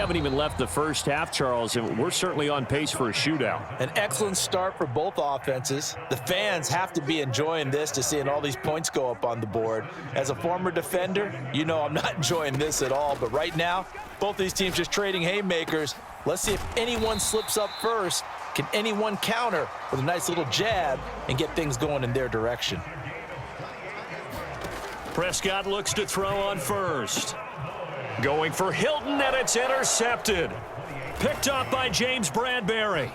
haven't even left the first half, Charles, and we're certainly on pace for a shootout. An excellent start for both offenses. The fans have to be enjoying this, to seeing all these points go up on the board. As a former defender, you know I'm not enjoying this at all, but right now, both these teams just trading haymakers. Let's see if anyone slips up first. Can anyone counter with a nice little jab and get things going in their direction? Prescott looks to throw on first. Going for Hilton, and it's intercepted. Picked up by James Bradbury.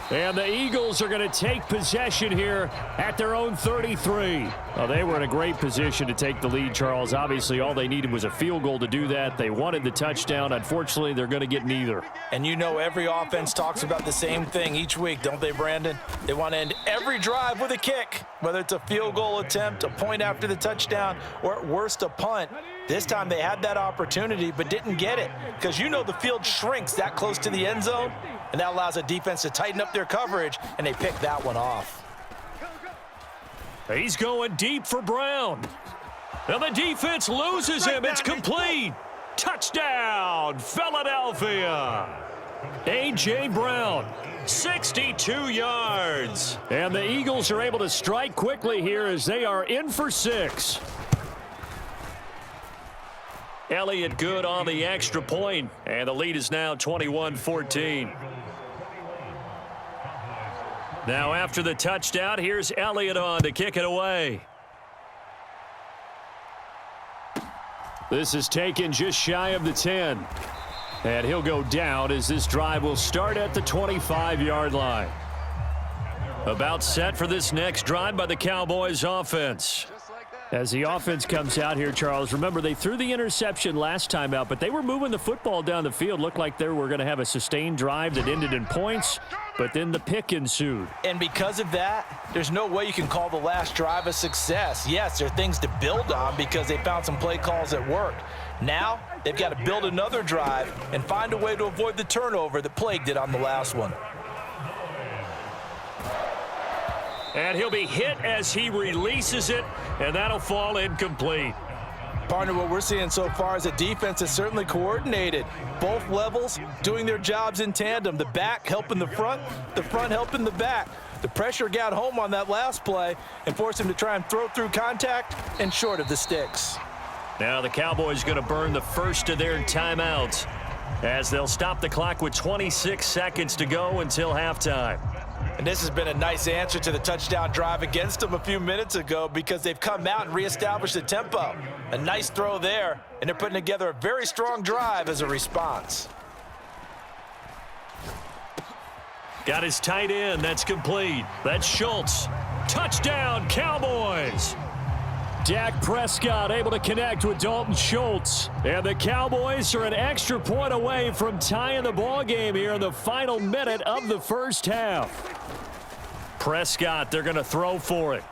And the Eagles are going to take possession here at their own 33. Well, they were in a great position to take the lead, Charles. Obviously, all they needed was a field goal to do that. They wanted the touchdown. Unfortunately, they're going to get neither. And you know every offense talks about the same thing each week, don't they, Brandon? They want to end every drive with a kick, whether it's a field goal attempt, a point after the touchdown, or at worst a punt. This time they had that opportunity but didn't get it, because you know the field shrinks that close to the end zone, and that allows a defense to tighten up their coverage, and they pick that one off. He's going deep for Brown. And the defense loses him. It's complete. Touchdown, Philadelphia. A.J. Brown, 62 yards. And the Eagles are able to strike quickly here as they are in for 6. Elliott good on the extra point, and the lead is now 21-14. Now after the touchdown, here's Elliott on to kick it away. This is taken just shy of the 10. And he'll go down as this drive will start at the 25-yard line. About set for this next drive by the Cowboys offense. As the offense comes out here, Charles, remember they threw the interception last time out, but they were moving the football down the field. Looked like they were going to have a sustained drive that ended in points, but then the pick ensued. And because of that, there's no way you can call the last drive a success. Yes, there are things to build on because they found some play calls that worked. Now, they've got to build another drive and find a way to avoid the turnover that plagued it on the last one. And he'll be hit as he releases it, and that'll fall incomplete. Partner, what we're seeing so far is the defense is certainly coordinated. Both levels doing their jobs in tandem. The back helping the front helping the back. The pressure got home on that last play and forced him to try and throw through contact and short of the sticks. Now the Cowboys going to burn the first of their timeouts as they'll stop the clock with 26 seconds to go until halftime. And this has been a nice answer to the touchdown drive against them a few minutes ago because they've come out and reestablished the tempo. A nice throw there, and they're putting together a very strong drive as a response. Got his tight end. That's complete. That's Schultz. Touchdown, Cowboys. Dak Prescott able to connect with Dalton Schultz. And the Cowboys are an extra point away from tying the ball game here in the final minute of the first half. Prescott, they're going to throw for it.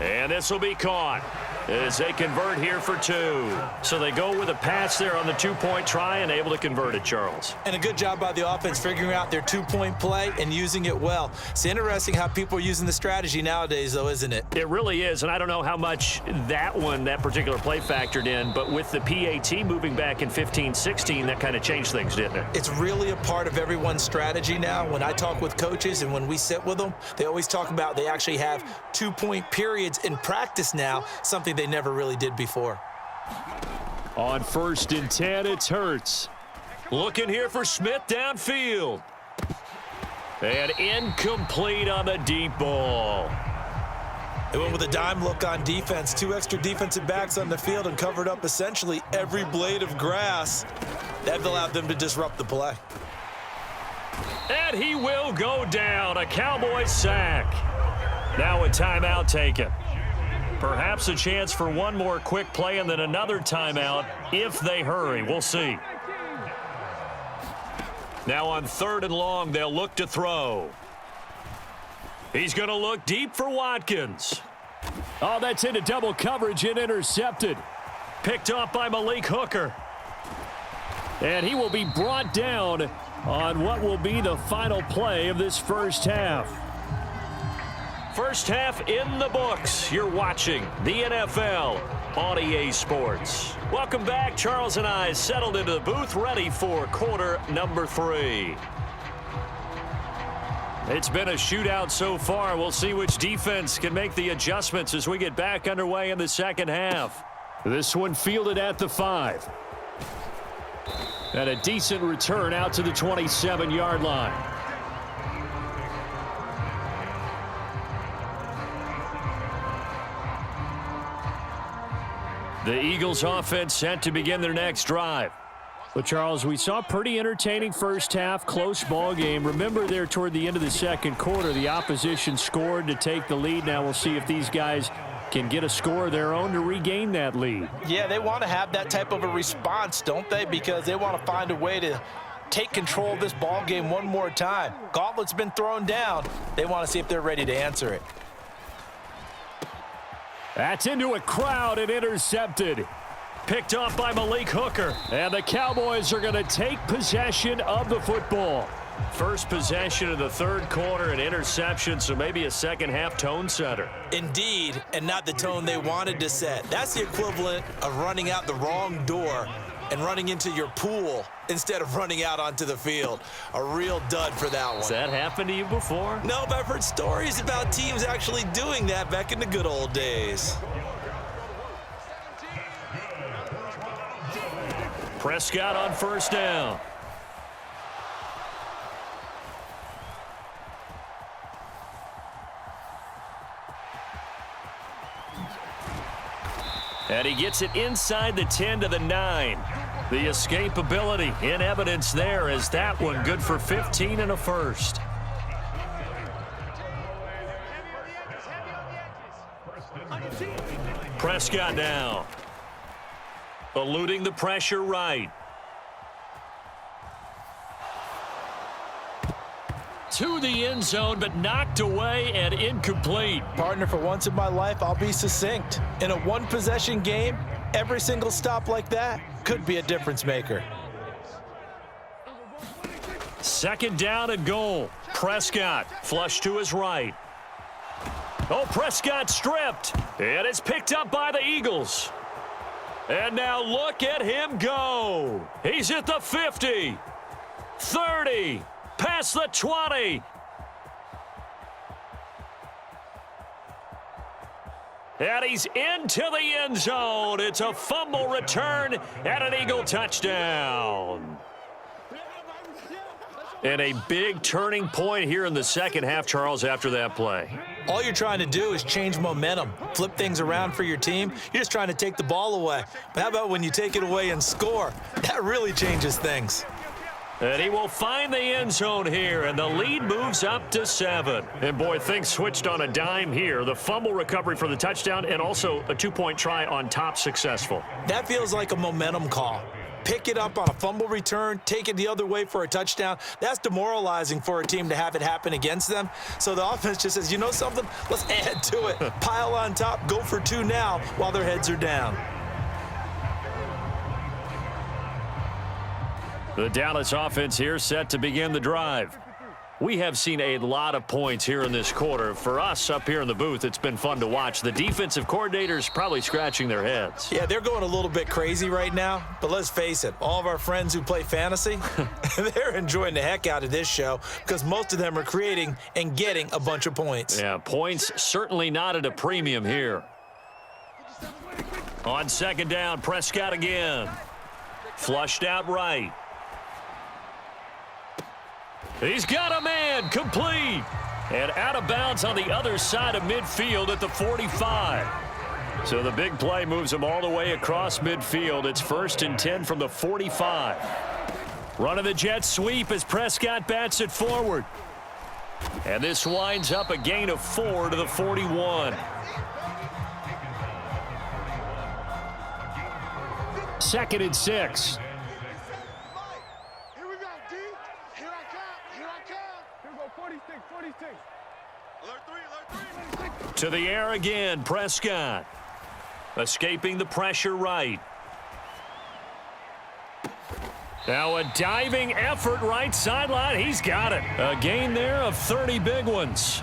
And this will be caught as they convert here for 2. So they go with a pass there on the 2-point try and able to convert it, Charles. And a good job by the offense figuring out their 2-point play and using it well. It's interesting how people are using the strategy nowadays, though, isn't it? It really is, and I don't know how much that particular play factored in, but with the PAT moving back in 15-16, that kind of changed things, didn't it? It's really a part of everyone's strategy now. When I talk with coaches and when we sit with them, they always talk about they actually have 2-point periods in practice now, something they never really did before. On 1st and 10, it's Hurts. Looking here for Smith downfield. And incomplete on the deep ball. They went with a dime look on defense. 2 extra defensive backs on the field and covered up essentially every blade of grass. That allowed them to disrupt the play. And he will go down. A Cowboys sack. Now a timeout taken. Perhaps a chance for one more quick play and then another timeout if they hurry. We'll see. Now on 3rd and long, they'll look to throw. He's going to look deep for Watkins. Oh, that's into double coverage and intercepted. Picked off by Malik Hooker. And he will be brought down on what will be the final play of this first half. First half in the books. You're watching the NFL on EA Sports. Welcome back. Charles and I settled into the booth, ready for quarter number 3. It's been a shootout so far. We'll see which defense can make the adjustments as we get back underway in the second half. This one fielded at the 5. And a decent return out to the 27-yard line. The Eagles offense set to begin their next drive. But, Charles, we saw a pretty entertaining first half, close ball game. Remember there toward the end of the second quarter, the opposition scored to take the lead. Now we'll see if these guys can get a score of their own to regain that lead. Yeah, they want to have that type of a response, don't they? Because they want to find a way to take control of this ball game one more time. Gauntlet's been thrown down. They want to see if they're ready to answer it. That's into a crowd and intercepted. Picked off by Malik Hooker. And the Cowboys are going to take possession of the football. First possession of the third quarter, an interception, so maybe a second half tone setter. Indeed, and not the tone they wanted to set. That's the equivalent of running out the wrong door and running into your pool instead of running out onto the field. A real dud for that one. Has that happened to you before? No, but I've heard stories about teams actually doing that back in the good old days. Prescott on first down. And he gets it inside the 10 to the 9. The escapability in evidence there as that one good for 15 and a first. Prescott now. Eluding the pressure right. To the end zone, but knocked away and incomplete. Partner, for once in my life, I'll be succinct. In a one-possession game, every single stop like that could be a difference maker. Second down and goal. Prescott flush to his right. Oh, Prescott stripped. And it's picked up by the Eagles. And now look at him go. He's at the 50, 30, past the 20. And he's into the end zone. It's a fumble return and an Eagle touchdown. And a big turning point here in the second half, Charles, after that play. All you're trying to do is change momentum, flip things around for your team. You're just trying to take the ball away. But how about when you take it away and score? That really changes things. And he will find the end zone here, and the lead moves up to 7. And, boy, things switched on a dime here. The fumble recovery for the touchdown and also a two-point try on top successful. That feels like a momentum call. Pick it up on a fumble return, take it the other way for a touchdown. That's demoralizing for a team to have it happen against them. So the offense just says, you know something? Let's add to it. Pile on top, go for 2 now while their heads are down. The Dallas offense here set to begin the drive. We have seen a lot of points here in this quarter. For us up here in the booth, it's been fun to watch. The defensive coordinators probably scratching their heads. Yeah, they're going a little bit crazy right now. But let's face it, all of our friends who play fantasy, they're enjoying the heck out of this show because most of them are creating and getting a bunch of points. Yeah, points certainly not at a premium here. On second down, Prescott again. Flushed out right. He's got a man, complete. And out of bounds on the other side of midfield at the 45. So the big play moves him all the way across midfield. It's 1st and 10 from the 45. Running the jet sweep as Prescott bats it forward. And this winds up a gain of 4 to the 41. Second and 6. To the air again, Prescott. Escaping the pressure right. Now a diving effort right sideline. He's got it. A gain there of 30 big ones.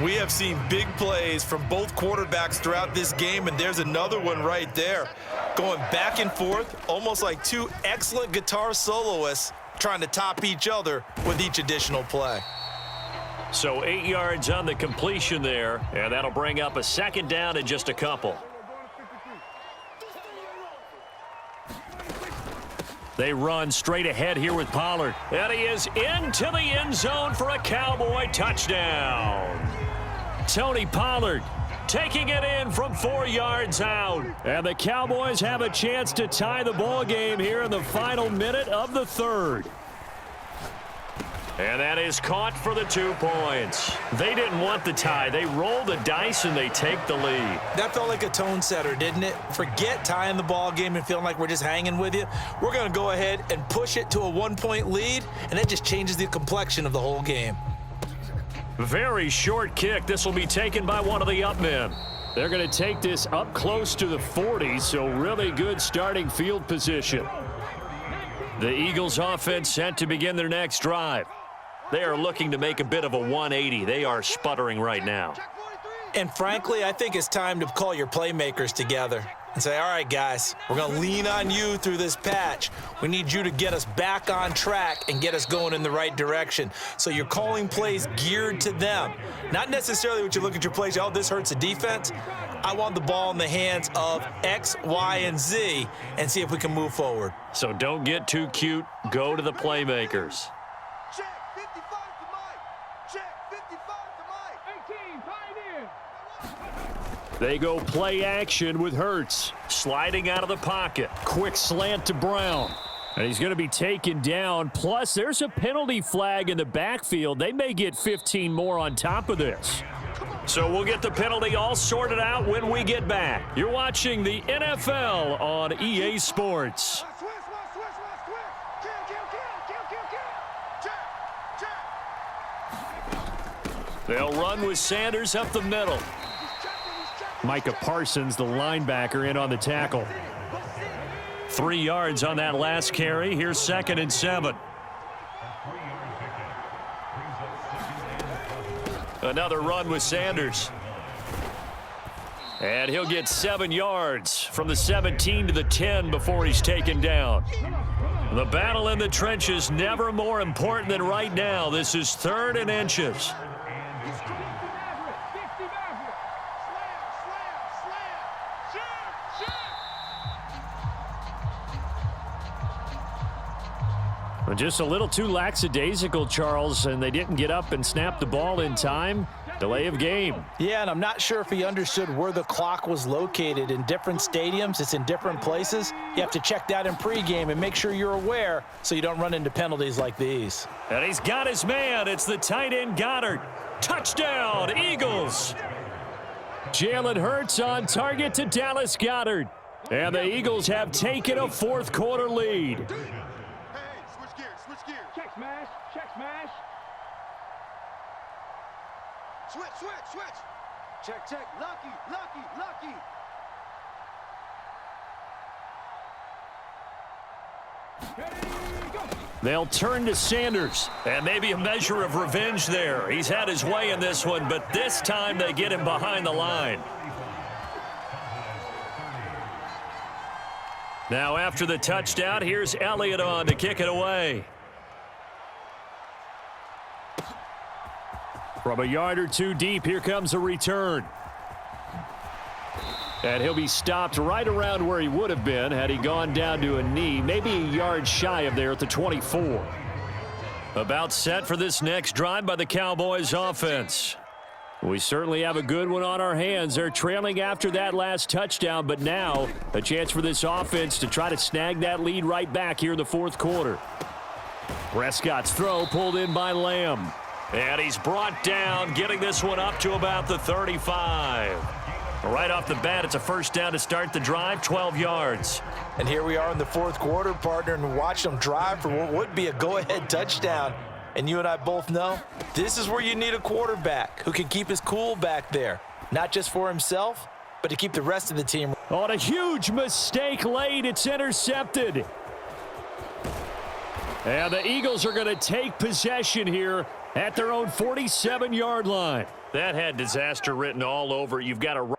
We have seen big plays from both quarterbacks throughout this game, and there's another one right there. Going back and forth, almost like two excellent guitar soloists trying to top each other with each additional play. So 8 yards on the completion there, and that'll bring up a second down in just a couple. They run straight ahead here with Pollard. And he is into the end zone for a Cowboy touchdown. Tony Pollard taking it in from 4 yards out. And the Cowboys have a chance to tie the ball game here in the final minute of the third. And that is caught for the 2 points. They didn't want the tie. They roll the dice and they take the lead. That felt like a tone setter, didn't it? Forget tying the ball game and feeling like we're just hanging with you. We're going to go ahead and push it to a 1-point lead, and that just changes the complexion of the whole game. Very short kick. This will be taken by one of the up men. They're going to take this up close to the 40, so really good starting field position. The Eagles offense set to begin their next drive. They are looking to make a bit of a 180. They are sputtering right now. And frankly, I think it's time to call your playmakers together and say, all right, guys, we're going to lean on you through this patch. We need you to get us back on track and get us going in the right direction. So you're calling plays geared to them. Not necessarily what you look at your plays, oh, this hurts the defense. I want the ball in the hands of X, Y, and Z and see if we can move forward. So don't get too cute. Go to the playmakers. They go play action with Hurts. Sliding out of the pocket. Quick slant to Brown. And he's going to be taken down. Plus, there's a penalty flag in the backfield. They may get 15 more on top of this. So we'll get the penalty all sorted out when we get back. You're watching the NFL on EA Sports. They'll run with Sanders up the middle. Micah Parsons, the linebacker, in on the tackle. 3 yards on that last carry. Here's 2nd and 7. Another run with Sanders. And he'll get 7 yards from the 17 to the 10 before he's taken down. The battle in the trenches never more important than right now. This is 3rd and inches. Just a little too lackadaisical, Charles, and they didn't get up and snap the ball in time. Delay of game. Yeah, and I'm not sure if he understood where the clock was located. In different stadiums, it's in different places. You have to check that in pregame and make sure you're aware so you don't run into penalties like these. And he's got his man. It's the tight end Goddard. Touchdown, Eagles. Jalen Hurts on target to Dallas Goedert. And the Eagles have taken a 4th quarter lead. Check smash, check smash. Switch. Check. Lucky. They'll turn to Sanders, and maybe a measure of revenge there. He's had his way in this one, but this time they get him behind the line. Now after the touchdown, here's Elliott on to kick it away. From a yard or two deep, here comes a return. And he'll be stopped right around where he would have been had he gone down to a knee, maybe a yard shy of there at the 24. About set for this next drive by the Cowboys offense. We certainly have a good one on our hands. They're trailing after that last touchdown, but now a chance for this offense to try to snag that lead right back here in the 4th quarter. Prescott's throw pulled in by Lamb. And he's brought down, getting this one up to about the 35. Right off the bat, it's a 1st down to start the drive, 12 yards. And here we are in the 4th quarter, partner, and watch them drive for what would be a go-ahead touchdown. And you and I both know this is where you need a quarterback who can keep his cool back there, not just for himself, but to keep the rest of the team. On a huge mistake late, it's intercepted. And the Eagles are going to take possession here at their own 47-yard line. That had disaster written all over it. You've got to